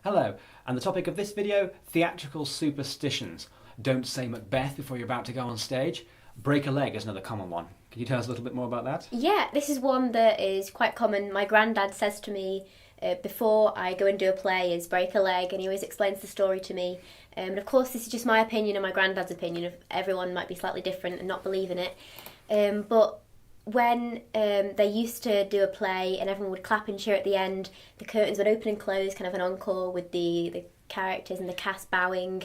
Hello, and the topic of this video, theatrical superstitions. Don't say Macbeth before you're about to go on stage. Break a leg is another common one. Can you tell us a little bit more about that? Yeah, this is one that is quite common. My granddad says to me before I go and do a play is break a leg, and he always explains the story to me. And of course, this is just my opinion and my granddad's opinion. Everyone might be slightly different and not believe in it. But when they used to do a play and everyone would clap and cheer at the end, the curtains would open and close, kind of an encore with the characters and the cast bowing.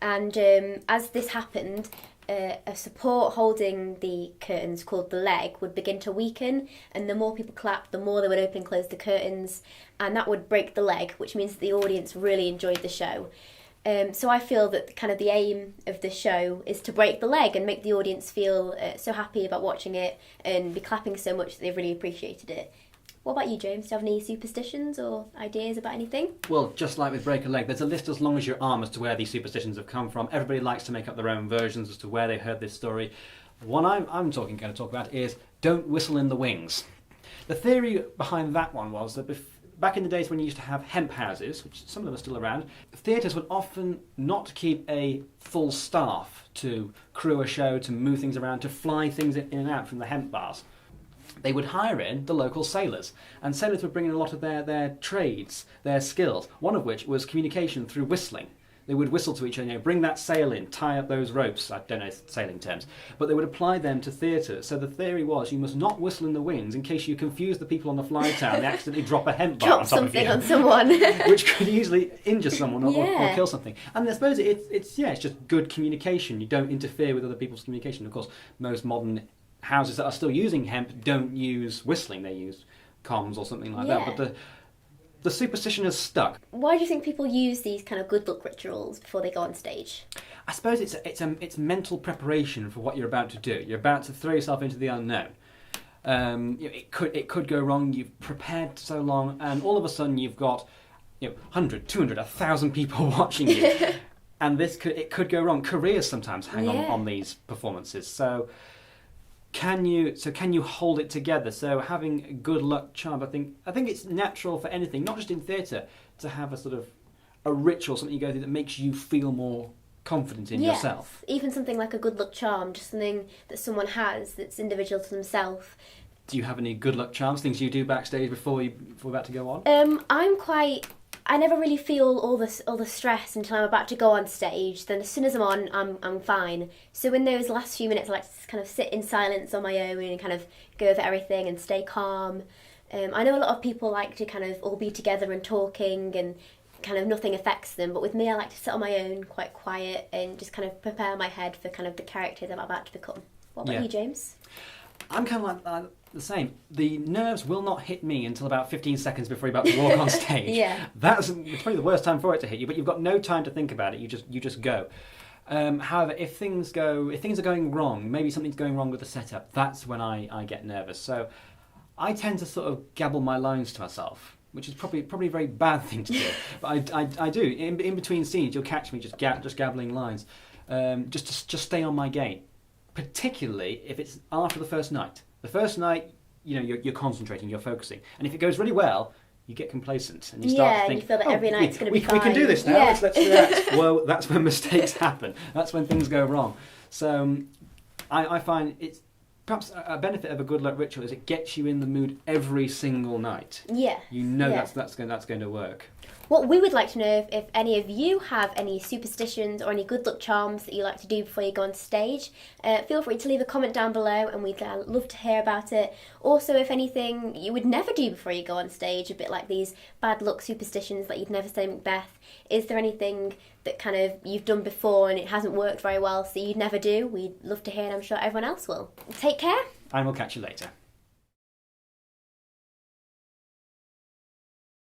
And as this happened, a support holding the curtains called the leg would begin to weaken, and the more people clapped, the more they would open and close the curtains, and that would break the leg, which means that the audience really enjoyed the show. So I feel that kind of the aim of the show is to break the leg and make the audience feel so happy about watching it and be clapping so much that they've really appreciated it. What about you, James? Do you have any superstitions or ideas about anything? Well, just like with break a leg, there's a list as long as your arm as to where these superstitions have come from. Everybody likes to make up their own versions as to where they heard this story. One I'm going to talk about is don't whistle in the wings. The theory behind that one was that back in the days when you used to have hemp houses, which some of them are still around, theatres would often not keep a full staff to crew a show, to move things around, to fly things in and out from the hemp bars. They would hire in the local sailors, and sailors would bring in a lot of their trades, their skills, one of which was communication through whistling. They would whistle to each other, bring that sail in, tie up those ropes, I don't know sailing terms, but they would apply them to theatre. So the theory was you must not whistle in the wings in case you confuse the people on the fly tower and they accidentally drop a hemp bar on top of you. Drop something on someone. Which could easily injure someone or kill something. And I suppose it's just good communication. You don't interfere with other people's communication. Of course, most modern houses that are still using hemp don't use whistling, they use comms or something like that. But the superstition has stuck. Why do you think people use these kind of good luck rituals before they go on stage? I suppose it's mental preparation for what you're about to do. You're about to throw yourself into the unknown. It could go wrong. You've prepared so long, and all of a sudden you've got 100, 200, 1,000 people watching you, and it could go wrong. Careers sometimes hang on these performances. So can you hold it together? So having a good luck charm, I think it's natural for anything, not just in theatre, to have a sort of a ritual, something you go through that makes you feel more confident in yourself. Even something like a good luck charm, just something that someone has that's individual to themselves. Do you have any good luck charms, things you do backstage before we're about to go on? I never really feel all the stress until I'm about to go on stage. Then as soon as I'm on, I'm fine. So in those last few minutes, I like to kind of sit in silence on my own and kind of go over everything and stay calm. I know a lot of people like to kind of all be together and talking and kind of nothing affects them. But with me, I like to sit on my own, quite quiet, and just kind of prepare my head for kind of the characters I'm about to become. What about you, James? I'm kind of like the same. The nerves will not hit me until about 15 seconds before you're about to walk on stage. It's probably the worst time for it to hit you, but you've got no time to think about it. You just go. However, if things are going wrong, maybe something's going wrong with the setup, that's when I get nervous. So I tend to sort of gabble my lines to myself, which is probably a very bad thing to do. But I do. In between scenes, you'll catch me just gabbling lines, just to stay on my game. Particularly if it's after the first night. The first night, you're concentrating, you're focusing, and if it goes really well, you get complacent and you start to think, you feel that every night's going to be fine. We can do this now. Let's relax. Well, that's when mistakes happen. That's when things go wrong. So I find it's perhaps a benefit of a good luck ritual is it gets you in the mood every single night. That's going to work. What we would like to know if any of you have any superstitions or any good luck charms that you like to do before you go on stage. Feel free to leave a comment down below, and we'd love to hear about it. Also, if anything you would never do before you go on stage, a bit like these bad luck superstitions that you'd never say Macbeth, is there anything that kind of you've done before and it hasn't worked very well so you'd never do? We'd love to hear, and I'm sure everyone else will. Take care. And we'll catch you later.